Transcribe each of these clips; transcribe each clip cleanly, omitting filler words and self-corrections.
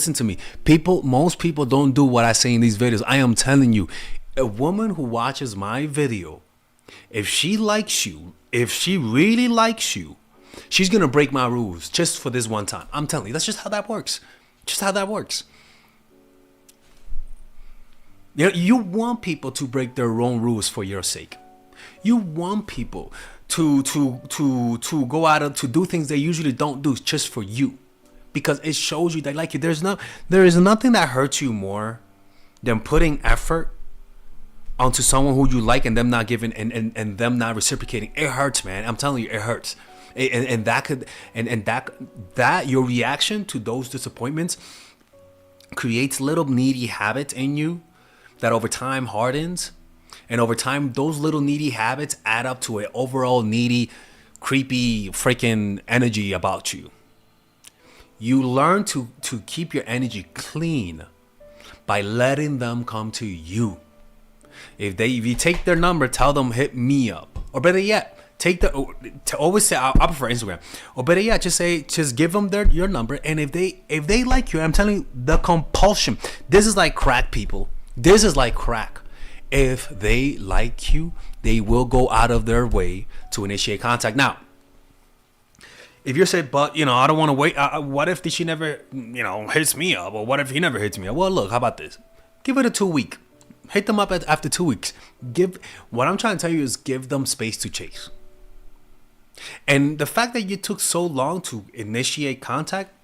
Listen to me. Most people don't do what I say in these videos. I am telling you, a woman who watches my video, if she likes you, if she really likes you, she's gonna break my rules just for this one time. I'm telling you, that's just how that works. Just how that works. You know, you want people to break their own rules for your sake. You want people to go out to do things they usually don't do just for you, because it shows you they like you. There is nothing that hurts you more than putting effort onto someone who you like and them not giving and them not reciprocating. It hurts, man. I'm telling you, it hurts. And that your reaction to those disappointments creates little needy habits in you that over time hardens, and over time those little needy habits add up to an overall needy, creepy freaking energy about you. You learn to keep your energy clean by letting them come to you. If you take their number, tell them hit me up, or better yet, always say I prefer Instagram, or better yet, just give them your number, and if they like you, I'm telling you, the compulsion. This is like crack, people. This is like crack. If they like you, they will go out of their way to initiate contact. Now, if you're saying, but I don't want to wait. What if she never, hits me up, or what if he never hits me up? Well, look, how about this? Give it a 2 week. Hit them up after 2 weeks. What I'm trying to tell you is give them space to chase. And the fact that you took so long to initiate contact,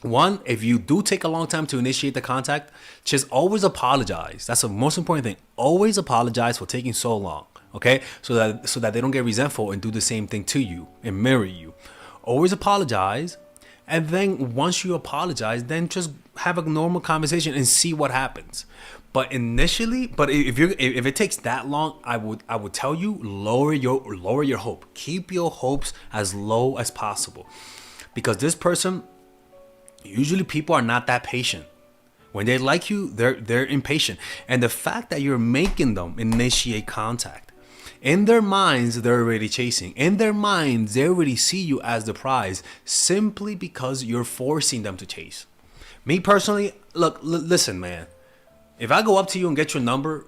one, if you do take a long time to initiate the contact, just always apologize. That's the most important thing. Always apologize for taking so long, okay? So that they don't get resentful and do the same thing to you and mirror you. Always apologize, and then once you apologize, then just have a normal conversation and see what happens. But if it takes that long, I would tell you, lower your hope. Keep your hopes as low as possible, because this person, usually people are not that patient. When they like you, they're impatient. And the fact that you're making them initiate contact, in their minds, they're already chasing. In their minds, they already see you as the prize, simply because you're forcing them to chase. Me personally, listen, man. If I go up to you and get your number,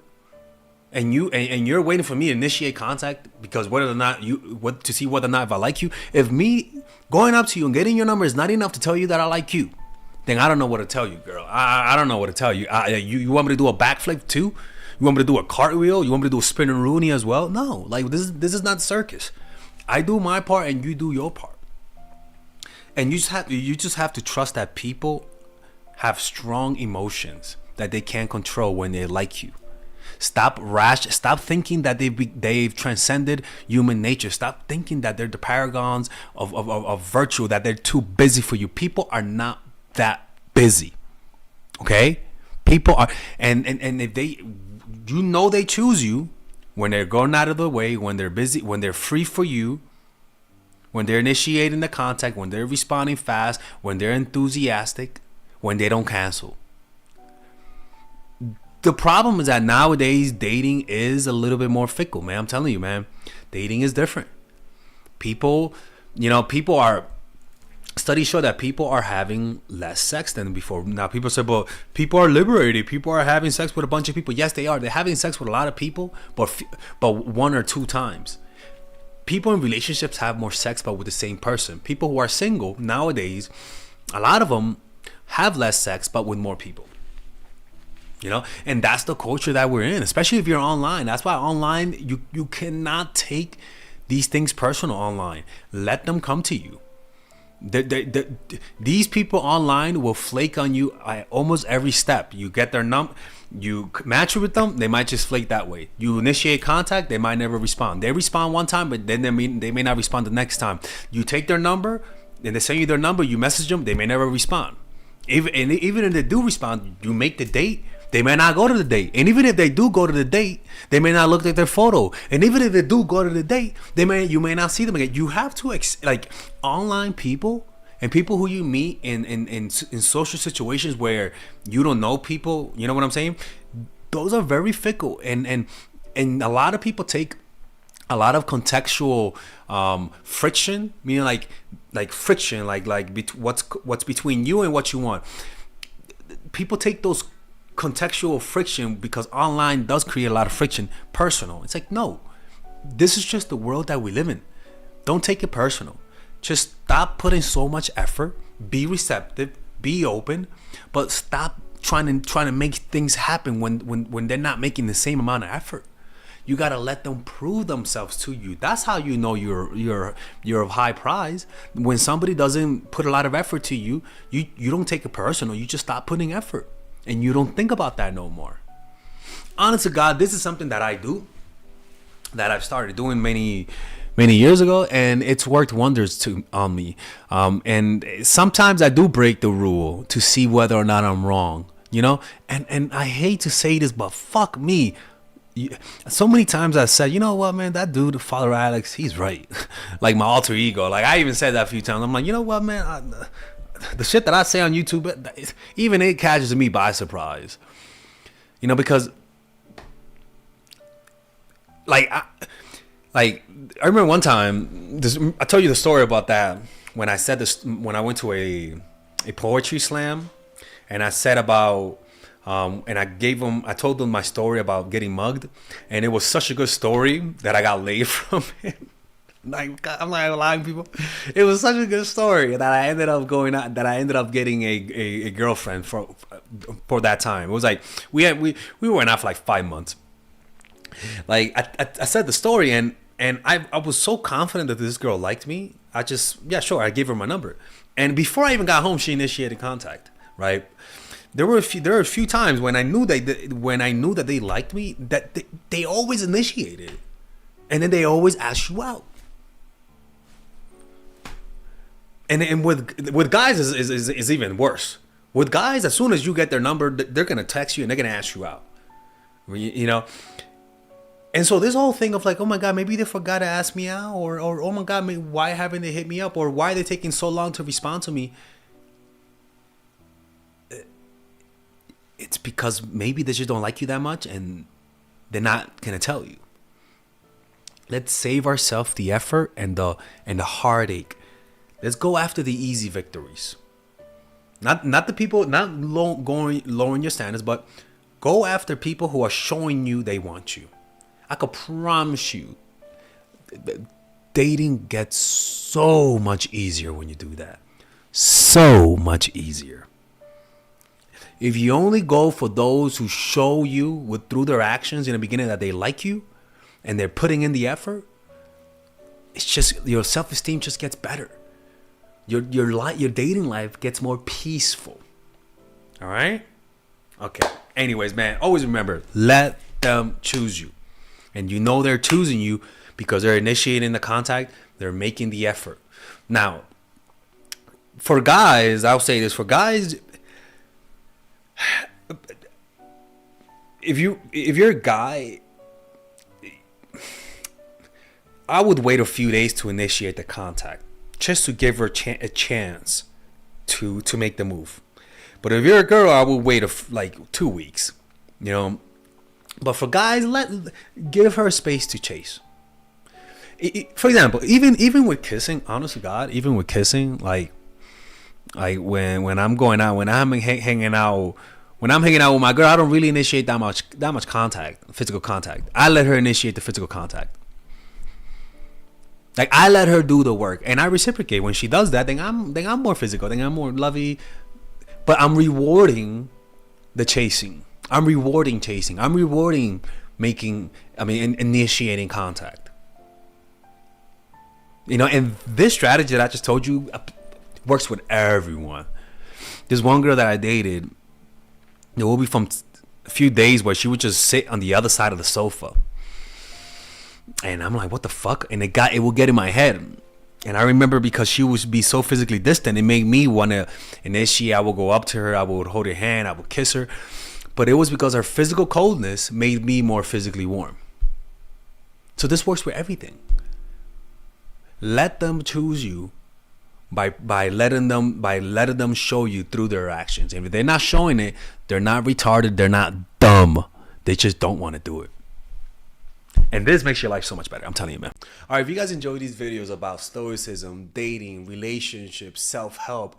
and you're waiting for me to initiate contact because to see whether or not if I like you, if me going up to you and getting your number is not enough to tell you that I like you, then I don't know what to tell you, girl. I don't know what to tell you. You want me to do a backflip too? You want me to do a cartwheel? You want me to do a spinning Rooney as well? No, like this is not circus. I do my part and you do your part. And you just have to trust that people have strong emotions that they can't control when they like you. Stop thinking that they've transcended human nature. Stop thinking that they're the paragons of virtue, that they're too busy for you. People are not that busy. Okay? People are, and if they choose you when they're going out of the way, when they're busy, when they're free for you, when they're initiating the contact, when they're responding fast, when they're enthusiastic, when they don't cancel. The problem is that nowadays dating is a little bit more fickle, man. I'm telling you, man. Dating is different. Studies show that people are having less sex than before. Now, people say, but people are liberated. People are having sex with a bunch of people. Yes, they are. They're having sex with a lot of people, but 1 or 2 times. People in relationships have more sex, but with the same person. People who are single nowadays, a lot of them have less sex, but with more people. And that's the culture that we're in, especially if you're online. That's why online, you cannot take these things personal online. Let them come to you. These people online will flake on you at almost every step. You get their you match with them, they might just flake that way. You initiate contact, they might never respond. They respond one time, but then they may not respond the next time. You take their number, and they send you their number, you message them, they may never respond. Even if they do respond, you make the date, they may not go to the date. And even if they do go to the date, they may not look at their photo. And even if they do go to the date, you may not see them again. You have to online people and people who you meet in social situations where you don't know people. You know what I'm saying? Those are very fickle, and a lot of people take a lot of contextual friction, meaning like friction, what's between you and what you want. people take those contextual friction, because online does create a lot of friction, personal. It's like, no, this is just the world that we live in. Don't take it personal. Just stop putting so much effort. Be receptive. Be open, but stop trying to make things happen when they're not making the same amount of effort. You gotta let them prove themselves to you. That's how you know you're of high prize. When somebody doesn't put a lot of effort to you, you don't take it personal. You just stop putting effort, and you don't think about that no more. Honest to God, this is something that I do, that I've started doing many years ago, and it's worked wonders on me. And sometimes I do break the rule to see whether or not I'm wrong, and I hate to say this, but fuck me. So many times I said, you know what, man, that dude, Father Alex, he's right. Like my alter ego. Like I even said that a few times. I'm like, you know what, man, the shit that I say on YouTube, even it catches me by surprise. Because I remember one time, I told you the story about that when I said this, when I went to a poetry slam, and I said about, and I told them my story about getting mugged, and it was such a good story that I got laid from it. Like, I'm not lying, people. It was such a good story that I ended up getting a girlfriend for that time. It was like we went out for like 5 months. Like I said the story, and I was so confident that this girl liked me. I gave her my number, and before I even got home, she initiated contact. Right. There were a few times when I knew that they liked me, that they always initiated, and then they always asked you out. And with guys is even worse. With guys, as soon as you get their number, they're gonna text you and they're gonna ask you out. And so this whole thing of like, oh my God, maybe they forgot to ask me out, or oh my God, why haven't they hit me up, or why are they taking so long to respond to me? It's because maybe they just don't like you that much, and they're not gonna tell you. Let's save ourselves the effort and the heartache. Let's go after the easy victories. Not the people, not lowering your standards, but go after people who are showing you they want you. I could promise you, dating gets so much easier when you do that. So much easier. If you only go for those who show you through their actions in the beginning that they like you, and they're putting in the effort, it's just your self-esteem just gets better. Your dating life gets more peaceful. All right? Okay. Anyways, man, always remember, let them choose you. And they're choosing you because they're initiating the contact, they're making the effort. Now, for guys, I'll say this, for guys, if you're a guy, I would wait a few days to initiate the contact, just to give her a chance to make the move. But if you're a girl, I would wait like 2 weeks, But for guys, give her space to chase. For example, even with kissing, honest to God, even with kissing, like when I'm going out, when I'm hanging out with my girl, I don't really initiate that much contact, physical contact. I let her initiate the physical contact. Like I let her do the work, and I reciprocate. When she does that, then I'm more physical, then I'm more lovey. But I'm rewarding the chasing. I'm rewarding chasing. I'm rewarding initiating contact. And this strategy that I just told you works with everyone. There's one girl that I dated. It will be from a few days where she would just sit on the other side of the sofa. And I'm like, what the fuck? And it will get in my head. And I remember because she would be so physically distant, it made me want to initiate. I would go up to her. I would hold her hand. I would kiss her. But it was because her physical coldness made me more physically warm. So this works with everything. Let them choose you by letting them show you through their actions. And if they're not showing it, they're not retarded. They're not dumb. They just don't want to do it. And this makes your life so much better. I'm telling you, man. All right, if you guys enjoy these videos about stoicism, dating, relationships, self-help,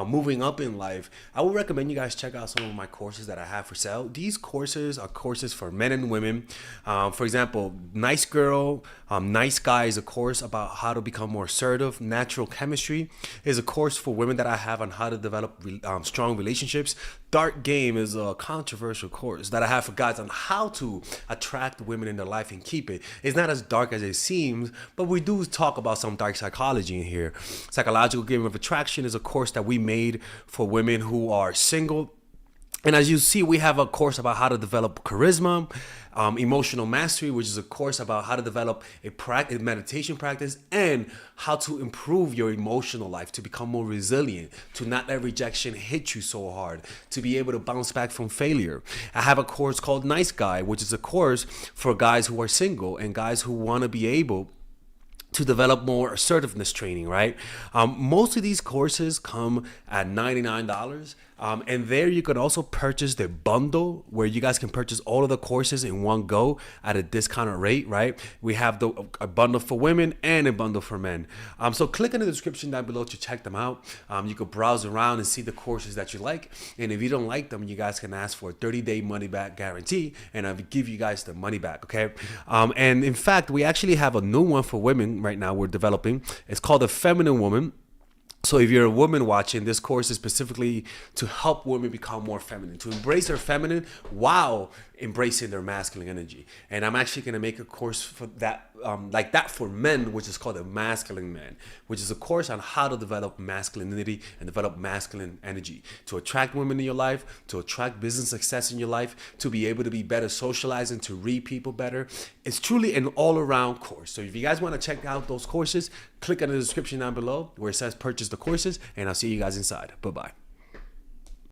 moving up in life, I would recommend you guys check out some of my courses that I have for sale. These courses are courses for men and women. For example, Nice Girl, Nice Guy is a course about how to become more assertive. Natural Chemistry is a course for women that I have on how to develop strong relationships. Dark Game is a controversial course that I have for guys on how to attract women in their life and keep it. It's not as dark as it seems, but we do talk about some dark psychology in here. Psychological Game of Attraction is a course that we made for women who are single. And as you see, we have a course about how to develop charisma, Emotional Mastery, which is a course about how to develop a meditation practice and how to improve your emotional life, to become more resilient, to not let rejection hit you so hard, to be able to bounce back from failure. I have a course called Nice Guy, which is a course for guys who are single and guys who want to be able to develop more assertiveness training, right? Most of these courses come at $99. And there you could also purchase the bundle where you guys can purchase all of the courses in one go at a discounted rate, right? We have a bundle for women and a bundle for men. So click in the description down below to check them out. You could browse around and see the courses that you like. And if you don't like them, you guys can ask for a 30-day money back guarantee and I'll give you guys the money back, okay? And in fact, we actually have a new one for women right now we're developing. It's called The Feminine Woman. So if you're a woman watching, this course is specifically to help women become more feminine, to embrace their feminine while embracing their masculine energy. And I'm actually going to make a course for that, like that for men, which is called the Masculine Man, which is a course on how to develop masculinity and develop masculine energy, to attract women in your life, to attract business success in your life, to be able to be better socializing, to read people better. It's truly an all-around course. So if you guys want to check out those courses, click on the description down below where it says purchase the courses, and I'll see you guys inside. Bye-bye.